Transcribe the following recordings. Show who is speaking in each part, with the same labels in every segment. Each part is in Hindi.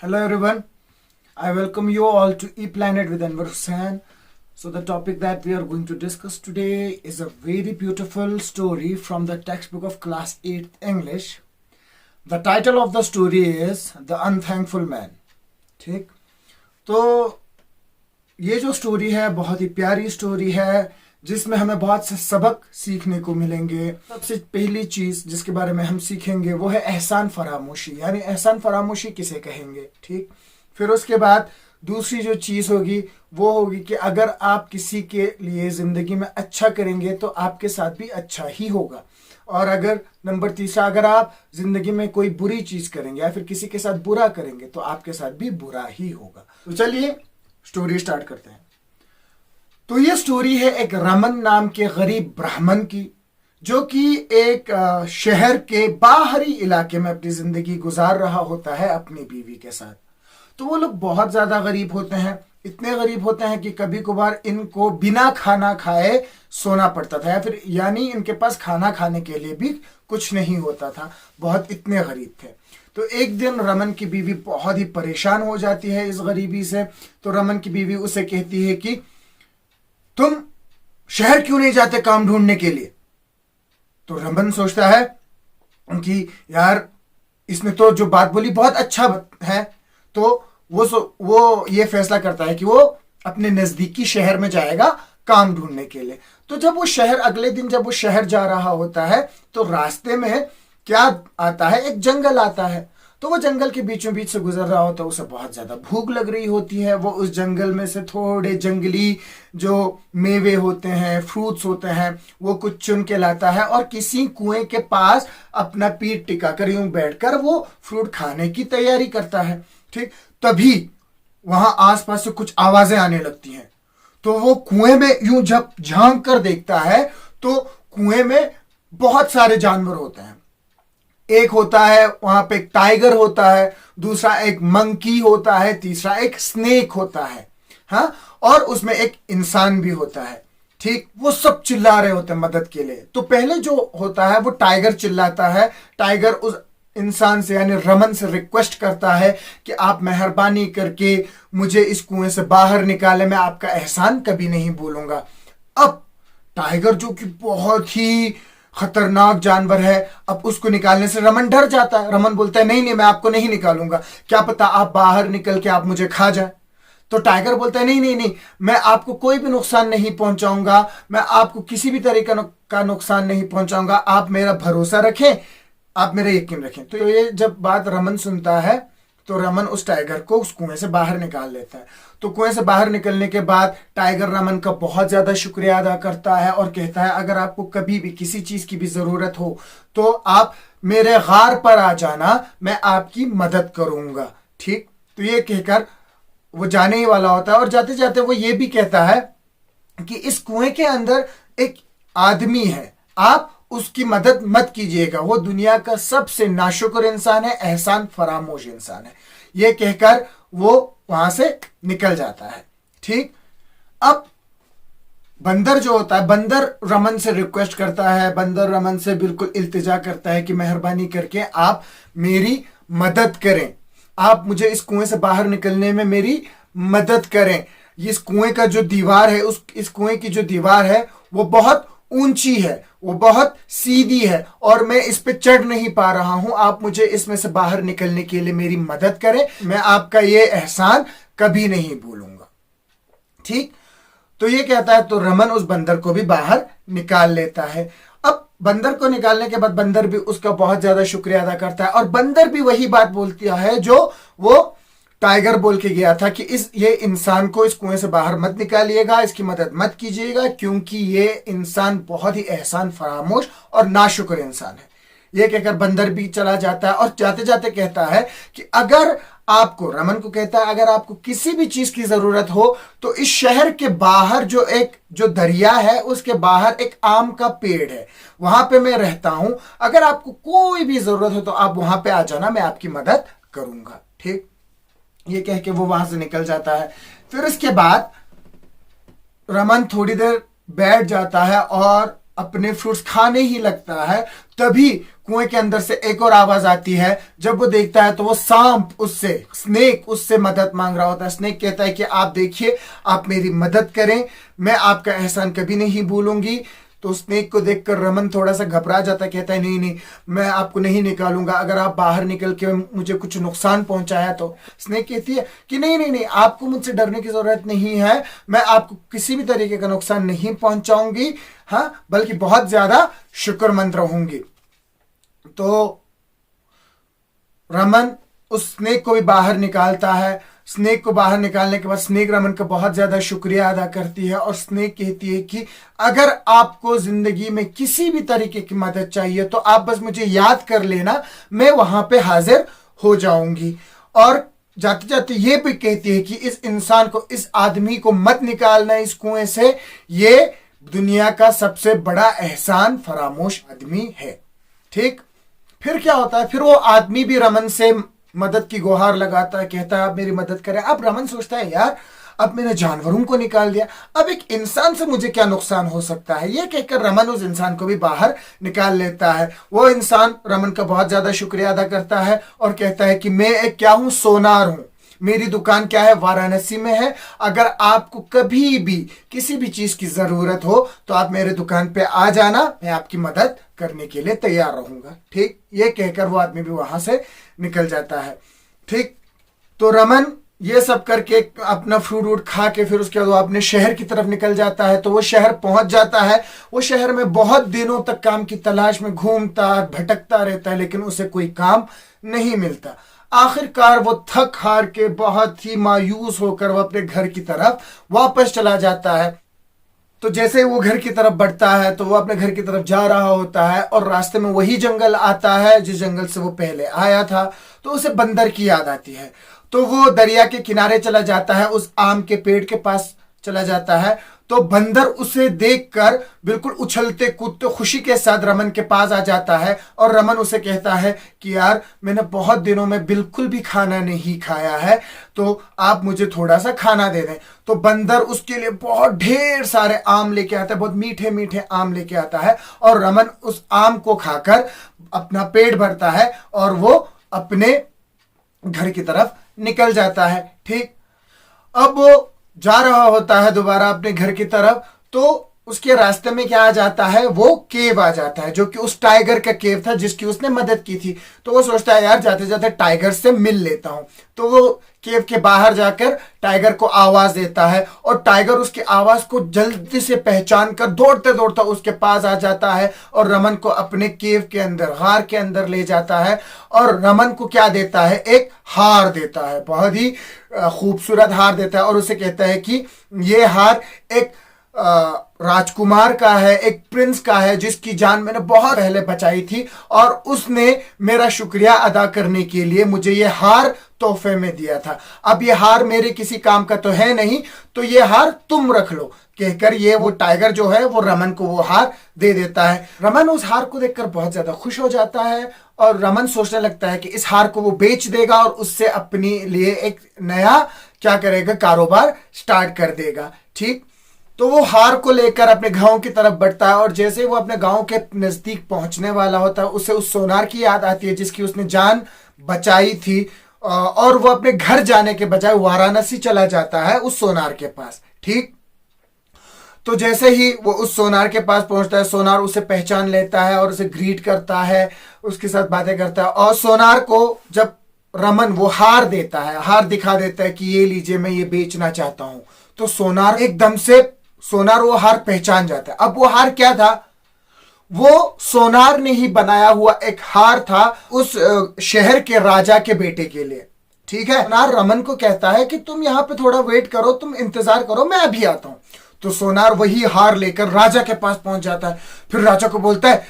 Speaker 1: Hello everyone, I welcome you all to ePlanet with Anwar Hussain. So the topic that we are going to discuss today is a very beautiful story from the textbook of class 8th English. The title of the story is The Unthankful Man. ठीक, तो ये जो स्टोरी है बहुत ही प्यारी स्टोरी है जिसमें हमें बहुत से सबक सीखने को मिलेंगे। सबसे पहली चीज जिसके बारे में हम सीखेंगे वो है एहसान फरामोशी, यानी एहसान फरामोशी किसे कहेंगे। ठीक, फिर उसके बाद दूसरी जो चीज होगी वो होगी कि अगर आप किसी के लिए जिंदगी में अच्छा करेंगे तो आपके साथ भी अच्छा ही होगा, और अगर नंबर तीसरा, अगर आप जिंदगी में कोई बुरी चीज करेंगे या फिर किसी के साथ बुरा करेंगे तो आपके साथ भी बुरा ही होगा। तो चलिए स्टोरी स्टार्ट करते हैं। तो ये स्टोरी है एक रमन नाम के गरीब ब्राह्मण की, जो कि एक शहर के बाहरी इलाके में अपनी जिंदगी गुजार रहा होता है अपनी बीवी के साथ। तो वो लोग बहुत ज्यादा गरीब होते हैं, इतने गरीब होते हैं कि कभी कभार इनको बिना खाना खाए सोना पड़ता था, या फिर यानी इनके पास खाना खाने के लिए भी कुछ नहीं होता था, बहुत इतने गरीब थे। तो एक दिन रमन की बीवी बहुत ही परेशान हो जाती है इस गरीबी से। तो रमन की बीवी उसे कहती है कि तुम शहर क्यों नहीं जाते काम ढूंढने के लिए। तो रमन सोचता है कि यार इसने तो जो बात बोली बहुत अच्छा है, तो वो ये फैसला करता है कि वो अपने नजदीकी शहर में जाएगा काम ढूंढने के लिए। तो जब वो शहर, अगले दिन जब वो शहर जा रहा होता है तो रास्ते में क्या आता है, एक जंगल आता है। तो वो जंगल के बीचों बीच से गुजर रहा होता है, उसे बहुत ज्यादा भूख लग रही होती है। वो उस जंगल में से थोड़े जंगली जो मेवे होते हैं, फ्रूट्स होते हैं, वो कुछ चुन के लाता है और किसी कुएं के पास अपना पीठ टिकाकर यूं बैठकर वो फ्रूट खाने की तैयारी करता है। ठीक, तभी वहां आसपास से कुछ आवाजें आने लगती हैं। तो वो कुएं में यूं जब झांक कर देखता है तो कुएं में बहुत सारे जानवर होते हैं। एक होता है वहां पे एक टाइगर होता है, दूसरा एक मंकी होता है, तीसरा एक स्नेक होता है, हाँ, और उसमें एक इंसान भी होता है। ठीक, वो सब चिल्ला रहे होते हैं मदद के लिए। तो पहले जो होता है वो टाइगर चिल्लाता है। टाइगर उस इंसान से यानी रमन से रिक्वेस्ट करता है कि आप मेहरबानी करके मुझे इस कुएं से बाहर निकाले, मैं आपका एहसान कभी नहीं भूलूंगा। अब टाइगर जो कि बहुत ही खतरनाक जानवर है, अब उसको निकालने से रमन डर जाता है। रमन बोलता है नहीं नहीं, मैं आपको नहीं निकालूंगा, क्या पता आप बाहर निकल के आप मुझे खा जाए। तो टाइगर बोलता है नहीं नहीं नहीं, मैं आपको कोई भी नुकसान नहीं पहुंचाऊंगा, मैं आपको किसी भी तरीके का नुकसान नहीं पहुंचाऊंगा, आप मेरा भरोसा रखें, आप मेरा यकीन रखें। तो ये जब बात रमन सुनता है तो रमन उस टाइगर को उस कुएं से बाहर निकाल लेता है। तो कुएं से बाहर निकलने के बाद टाइगर रमन का बहुत ज्यादा शुक्रिया अदा करता है और कहता है अगर आपको कभी भी किसी चीज की भी जरूरत हो तो आप मेरे गार पर आ जाना, मैं आपकी मदद करूंगा। ठीक, तो ये कहकर वो जाने ही वाला होता है और जाते जाते वो ये भी कहता है कि इस कुएं के अंदर एक आदमी है, आप उसकी मदद मत कीजिएगा, वो दुनिया का सबसे नाशुक्र इंसान है, एहसान फरामोश इंसान है। ये कहकर वो वहां से निकल जाता है। ठीक, अब बंदर जो होता है, बंदर रमन से रिक्वेस्ट करता है, बंदर रमन से बिल्कुल इल्तिजा करता है कि मेहरबानी करके आप मेरी मदद करें, आप मुझे इस कुएं से बाहर निकलने में मेरी मदद करें। इस कुएं का जो दीवार है, इस कुएं की जो दीवार है वो बहुत ऊंची है, वो बहुत सीधी है और मैं इस पे चढ़ नहीं पा रहा हूं, आप मुझे इसमें से बाहर निकलने के लिए मेरी मदद करें, मैं आपका ये एहसान कभी नहीं भूलूंगा। ठीक, तो ये कहता है तो रमन उस बंदर को भी बाहर निकाल लेता है। अब बंदर को निकालने के बाद बंदर भी उसका बहुत ज्यादा शुक्रिया अदा करता है और बंदर भी वही बात बोलती है जो वो टाइगर बोल के गया था कि ये इंसान को इस कुएं से बाहर मत निकालिएगा, इसकी मदद मत कीजिएगा, क्योंकि ये इंसान बहुत ही एहसान फरामोश और नाशुक्र इंसान है। ये कहकर बंदर भी चला जाता है और जाते जाते कहता है कि अगर आपको, रमन को कहता है, अगर आपको किसी भी चीज की जरूरत हो तो इस शहर के बाहर जो दरिया है उसके बाहर एक आम का पेड़ है, वहां पे मैं रहता हूं, अगर आपको कोई भी जरूरत हो तो आप वहां पे आ जाना, मैं आपकी मदद करूंगा। ठीक, ये कह के वो वहां से निकल जाता है। फिर इसके बाद रमन थोड़ी देर बैठ जाता है और अपने फ्रूट्स खाने ही लगता है, तभी कुएं के अंदर से एक और आवाज आती है। जब वो देखता है तो वो सांप स्नेक उससे मदद मांग रहा होता है। स्नेक कहता है कि आप देखिए, आप मेरी मदद करें, मैं आपका एहसान कभी नहीं भूलूंगी। तो स्नेक को देखकर रमन थोड़ा सा घबरा जाता है, कहता है नहीं नहीं, मैं आपको नहीं निकालूंगा, अगर आप बाहर निकल के मुझे कुछ नुकसान पहुंचाया तो। स्नेक कहती है कि नहीं नहीं नहीं, आपको मुझसे डरने की जरूरत नहीं है, मैं आपको किसी भी तरीके का नुकसान नहीं पहुंचाऊंगी, हाँ, बल्कि बहुत ज्यादा शुक्रमंद रहूंगी। तो रमन उस स्नेक को भी बाहर निकालता है। स्नेक को बाहर निकालने के बाद स्नेक रमन का बहुत ज्यादा शुक्रिया अदा करती है और स्नेक कहती है कि अगर आपको जिंदगी में किसी भी तरीके की मदद चाहिए तो आप बस मुझे याद कर लेना, मैं वहां पे हाजिर हो जाऊंगी। और जाते जाते ये भी कहती है कि इस इंसान को, इस आदमी को मत निकालना इस कुएं से, ये दुनिया का सबसे बड़ा एहसान फरामोश आदमी है। ठीक, फिर क्या होता है, फिर वो आदमी भी रमन से मदद की गुहार लगाता है, कहता है आप मेरी मदद करें। अब रमन सोचता है यार, अब मैंने जानवरों को निकाल दिया, अब एक इंसान से मुझे क्या नुकसान हो सकता है। ये कहकर रमन उस इंसान को भी बाहर निकाल लेता है। वो इंसान रमन का बहुत ज्यादा शुक्रिया अदा करता है और कहता है कि मैं एक क्या हूं, सोनार हूं, मेरी दुकान क्या है, वाराणसी में है, अगर आपको कभी भी किसी भी चीज की जरूरत हो तो आप मेरे दुकान पे आ जाना, मैं आपकी मदद करने के लिए तैयार रहूंगा। ठीक, ये कहकर वो आदमी भी वहां से निकल जाता है। ठीक, तो रमन ये सब करके अपना फ्रूट वूट खा के फिर उसके बाद वो अपने शहर की तरफ निकल जाता है। तो वो शहर पहुंच जाता है। वो शहर में बहुत दिनों तक काम की तलाश में घूमता भटकता रहता है, लेकिन उसे कोई काम नहीं मिलता। आखिरकार वो थक हार के बहुत ही मायूस होकर वो अपने घर की तरफ वापस चला जाता है। तो जैसे वो घर की तरफ बढ़ता है तो वो अपने घर की तरफ जा रहा होता है और रास्ते में वही जंगल आता है जिस जंगल से वो पहले आया था। तो उसे बंदर की याद आती है। तो वो दरिया के किनारे चला जाता है, उस आम के पेड़ के पास चला जाता है। तो बंदर उसे देखकर बिल्कुल उछलते कूदते खुशी के साथ रमन के पास आ जाता है और रमन उसे कहता है कि यार मैंने बहुत दिनों में बिल्कुल भी खाना नहीं खाया है, तो आप मुझे थोड़ा सा खाना दे दें। तो बंदर उसके लिए बहुत ढेर सारे आम लेके आता है, बहुत मीठे मीठे आम लेके आता है और रमन उस आम को खाकर अपना पेट भरता है और वो अपने घर की तरफ निकल जाता है। ठीक, अब वो जा रहा होता है दोबारा अपने घर की तरफ। तो उसके रास्ते में क्या आ जाता है, वो केव आ जाता है जो कि उस टाइगर का केव था जिसकी उसने मदद की थी। तो वो सोचता है यार जाते जाते टाइगर से मिल लेता हूं। तो वो केव के बाहर जाकर टाइगर को आवाज देता है और टाइगर उसकी आवाज को जल्दी से पहचान कर दौड़ते दौड़ता उसके पास आ जाता है और रमन को अपने केव के अंदर, गार के अंदर ले जाता है और रमन को क्या देता है, एक हार देता है, बहुत ही खूबसूरत हार देता है और उसे कहता है कि ये हार एक राजकुमार का है, एक प्रिंस का है जिसकी जान मैंने बहुत पहले बचाई थी और उसने मेरा शुक्रिया अदा करने के लिए मुझे ये हार तोहफे में दिया था। अब ये हार मेरे किसी काम का तो है नहीं, तो ये हार तुम रख लो, कहकर ये वो टाइगर जो है वो रमन को वो हार दे देता है। रमन उस हार को देखकर बहुत ज्यादा खुश हो जाता है और रमन सोचने लगता है कि इस हार को वो बेच देगा और उससे अपने लिए एक नया क्या करेगा, कारोबार स्टार्ट कर देगा। ठीक, तो वो हार को लेकर अपने गांव की तरफ बढ़ता है और जैसे वो अपने गांव के नजदीक पहुंचने वाला होता है उसे उस सोनार की याद आती है जिसकी उसने जान बचाई थी और वो अपने घर जाने के बजाय वाराणसी चला जाता है उस सोनार के पास। ठीक, तो जैसे ही वो उस सोनार के पास पहुंचता है, सोनार उसे पहचान लेता है और उसे ग्रीट करता है, उसके साथ बातें करता है और सोनार को जब रमन वो हार देता है, हार दिखा देता है कि ये लीजिए मैं ये बेचना चाहता हूं, तो सोनार एकदम से वो हार पहचान जाता है। अब वो हार क्या था, वो सोनार ने ही बनाया हुआ एक हार था उस शहर के राजा के बेटे के लिए। ठीक है, सोनार रमन को कहता है कि तुम यहां पे थोड़ा वेट करो, तुम इंतजार करो, मैं अभी आता हूं। तो सोनार वही हार लेकर राजा के पास पहुंच जाता है। फिर राजा को बोलता है,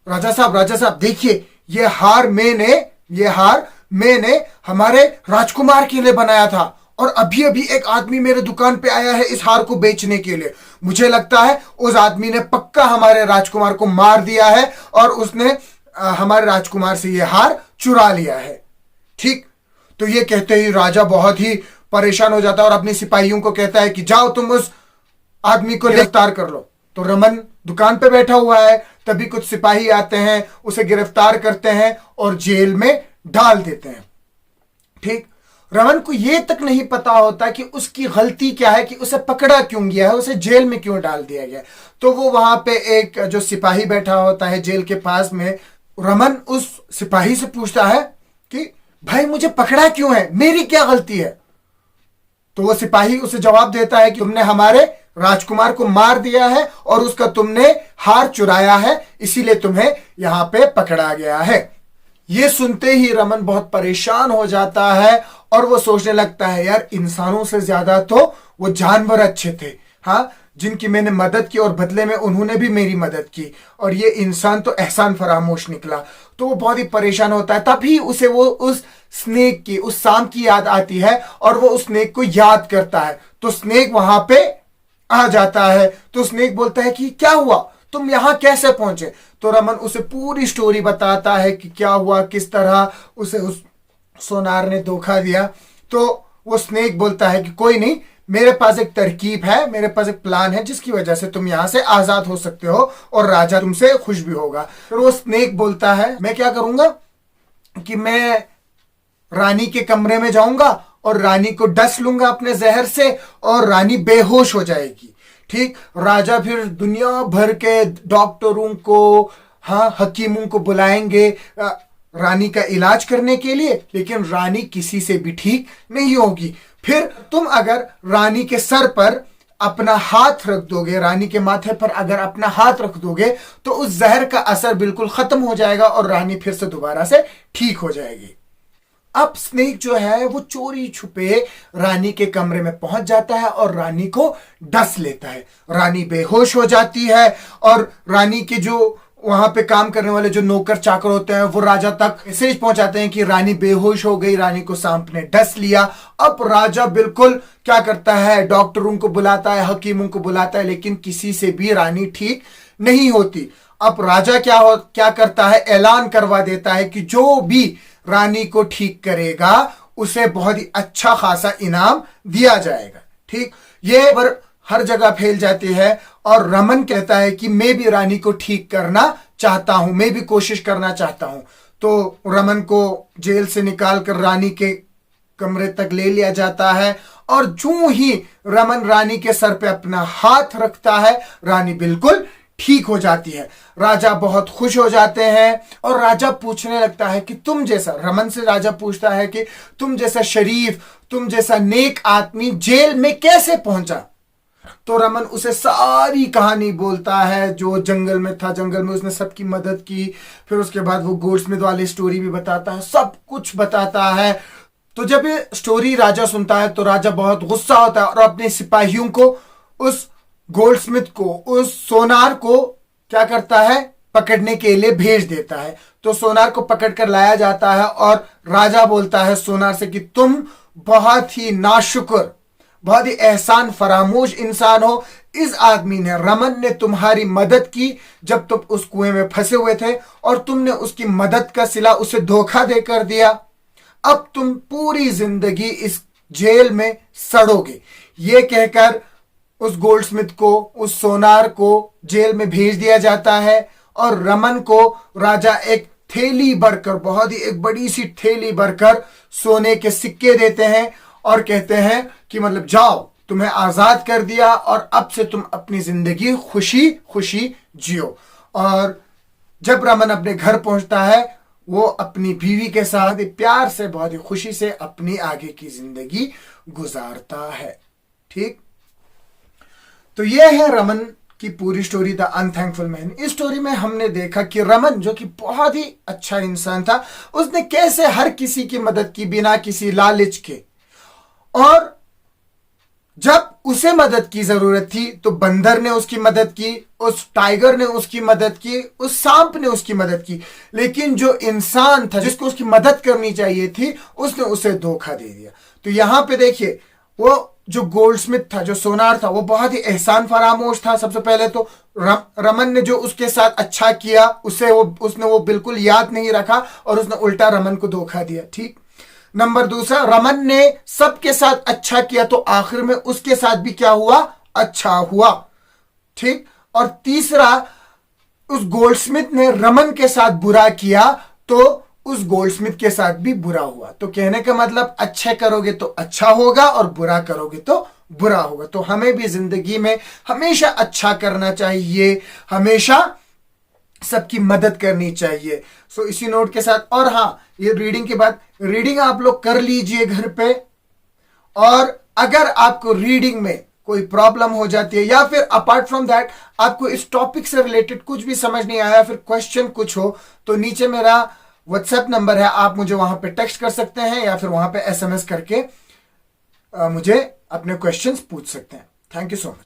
Speaker 1: राजा साहब देखिए, ये हार मैंने हमारे राजकुमार के लिए बनाया था और अभी अभी एक आदमी मेरे दुकान पे आया है इस हार को बेचने के लिए। मुझे लगता है उस आदमी ने पक्का हमारे राजकुमार को मार दिया है और उसने हमारे राजकुमार से ये हार चुरा लिया है। ठीक, तो ये कहते ही राजा बहुत ही परेशान हो जाता है और अपने सिपाहियों को कहता है कि जाओ तुम उस आदमी को गिरफ्तार कर लो। तो रमन दुकान पे बैठा हुआ है, तभी कुछ सिपाही आते हैं, उसे गिरफ्तार करते हैं और जेल में डाल देते हैं। ठीक, रमन को यह तक नहीं पता होता कि उसकी गलती क्या है, कि उसे पकड़ा क्यों गया है, उसे जेल में क्यों डाल दिया गया। तो वो वहां पे एक जो सिपाही बैठा होता है जेल के पास में, रमन उस सिपाही से पूछता है कि भाई मुझे पकड़ा क्यों है, मेरी क्या गलती है। तो वो सिपाही उसे जवाब देता है कि तुमने हमारे राजकुमार को मार दिया है और उसका तुमने हार चुराया है, इसीलिए तुम्हें यहां पे पकड़ा गया है। ये सुनते ही रमन बहुत परेशान हो जाता है और वो सोचने लगता है यार, इंसानों से ज्यादा तो वो जानवर अच्छे थे, हाँ, जिनकी मैंने मदद की और बदले में उन्होंने भी मेरी मदद की, और ये इंसान तो एहसान फरामोश निकला। तो वो बहुत ही परेशान होता है। तभी उसे वो उस स्नेक की, उस सांप की याद आती है और वो उस स्नेक को याद करता है। तो स्नेक वहां पे आ जाता है। तो स्नेक बोलता है कि क्या हुआ, तुम यहां कैसे पहुंचे। तो रमन उसे पूरी स्टोरी बताता है कि क्या हुआ, किस तरह उसे उस सोनार ने धोखा दिया। तो वो स्नेक बोलता है कि कोई नहीं, मेरे पास एक तरकीब है, मेरे पास एक प्लान है जिसकी वजह से तुम यहां से आजाद हो सकते हो और राजा तुमसे खुश भी होगा। फिर वो स्नेक बोलता है मैं क्या करूंगा कि मैं रानी के कमरे में जाऊंगा और रानी को डस लूंगा अपने जहर से और रानी बेहोश हो जाएगी। ठीक, राजा फिर दुनिया भर के डॉक्टरों को, हाँ, हकीमों को बुलाएंगे रानी का इलाज करने के लिए, लेकिन रानी किसी से भी ठीक नहीं होगी। फिर तुम अगर रानी के सर पर अपना हाथ रख दोगे, रानी के माथे पर अगर अपना हाथ रख दोगे, तो उस जहर का असर बिल्कुल खत्म हो जाएगा और रानी फिर से दोबारा से ठीक हो जाएगी। अब स्नेक जो है वो चोरी छुपे रानी के कमरे में पहुंच जाता है और रानी को डस लेता है। रानी बेहोश हो जाती है और रानी के जो वहां पे काम करने वाले जो नौकर चाकर होते हैं वो राजा तक मैसेज पहुंचाते हैं कि रानी बेहोश हो गई, रानी को सांप ने डस लिया। अब राजा बिल्कुल क्या करता है, डॉक्टरों को बुलाता है, हकीमों को बुलाता है, लेकिन किसी से भी रानी ठीक नहीं होती। अब राजा क्या करता है, ऐलान करवा देता है कि जो भी रानी को ठीक करेगा उसे बहुत ही अच्छा खासा इनाम दिया जाएगा। ठीक, ये पर हर जगह फैल जाती है और रमन कहता है कि मैं भी रानी को ठीक करना चाहता हूं, मैं भी कोशिश करना चाहता हूं। तो रमन को जेल से निकालकर रानी के कमरे तक ले लिया जाता है और जो ही रमन रानी के सर पे अपना हाथ रखता है, रानी बिल्कुल ठीक हो जाती है। राजा बहुत खुश हो जाते हैं और राजा पूछने लगता है कि तुम जैसा, रमन से राजा पूछता है कि तुम जैसा शरीफ, तुम जैसा नेक आदमी जेल में कैसे पहुंचा। तो रमन उसे सारी कहानी बोलता है, जो जंगल में था, जंगल में उसने सबकी मदद की, फिर उसके बाद वो गोल्डस्मिथ वाली स्टोरी भी बताता है, सब कुछ बताता है। तो जब ये स्टोरी राजा सुनता है तो राजा बहुत गुस्सा होता है और अपने सिपाहियों को उस गोल्डस्मिथ को, उस सोनार को क्या करता है, पकड़ने के लिए भेज देता है। तो सोनार को पकड़ कर लाया जाता है और राजा बोलता है सोनार से कि तुम बहुत ही नाशुक्र, बहुत ही एहसान फरामोश इंसान हो। इस आदमी ने, रमन ने तुम्हारी मदद की जब तुम उस कुएं में फंसे हुए थे और तुमने उसकी मदद का सिला उसे धोखा देकर दिया। अब तुम पूरी जिंदगी इस जेल में सड़ोगे। ये कहकर उस गोल्डस्मिथ को, उस सोनार को जेल में भेज दिया जाता है और रमन को राजा एक थैली भरकर, बहुत ही एक बड़ी सी थैली भरकर सोने के सिक्के देते हैं और कहते हैं कि मतलब जाओ, तुम्हें आजाद कर दिया और अब से तुम अपनी जिंदगी खुशी खुशी जियो। और जब रमन अपने घर पहुंचता है, वो अपनी बीवी के साथ प्यार से, बहुत ही खुशी से अपनी आगे की जिंदगी गुजारता है। ठीक, तो यह है रमन की पूरी स्टोरी, द अनथैंकफुल मैन। इस स्टोरी में हमने देखा कि रमन, जो कि बहुत ही अच्छा इंसान था, उसने कैसे हर किसी की मदद की बिना किसी लालच के, और जब उसे मदद की जरूरत थी तो बंदर ने उसकी मदद की, उस टाइगर ने उसकी मदद की, उस सांप ने उसकी मदद की, लेकिन जो इंसान था जिसको उसकी मदद करनी चाहिए थी, उसने उसे धोखा दे दिया। तो यहां पे देखिए, वो जो गोल्डस्मिथ था, जो सोनार था, वो बहुत ही एहसान फरामोश था। सबसे पहले तो रमन ने जो उसके साथ अच्छा किया उसने वो बिल्कुल याद नहीं रखा और उसने उल्टा रमन को धोखा दिया। ठीक, नंबर दूसरा, रमन ने सबके साथ अच्छा किया तो आखिर में उसके साथ भी क्या हुआ, अच्छा हुआ। ठीक, और तीसरा उस गोल्डस्मिथ ने रमन के साथ बुरा किया तो उस गोल्डस्मिथ के साथ भी बुरा हुआ। तो कहने का मतलब अच्छे करोगे तो अच्छा होगा और बुरा करोगे तो बुरा होगा। तो हमें भी जिंदगी में हमेशा अच्छा करना चाहिए, हमेशा सबकी मदद करनी चाहिए। सो इसी नोट के साथ, और हाँ, ये रीडिंग के बाद रीडिंग आप लोग कर लीजिए घर पे। और अगर आपको रीडिंग में कोई प्रॉब्लम हो जाती है या फिर अपार्ट फ्रॉम दैट आपको इस टॉपिक से रिलेटेड कुछ भी समझ नहीं आया, फिर क्वेश्चन कुछ हो, तो नीचे मेरा व्हाट्सएप नंबर है, आप मुझे वहां पे टेक्स्ट कर सकते हैं या फिर वहां पे एसएमएस करके मुझे अपने क्वेश्चंस पूछ सकते हैं। Thank you so much.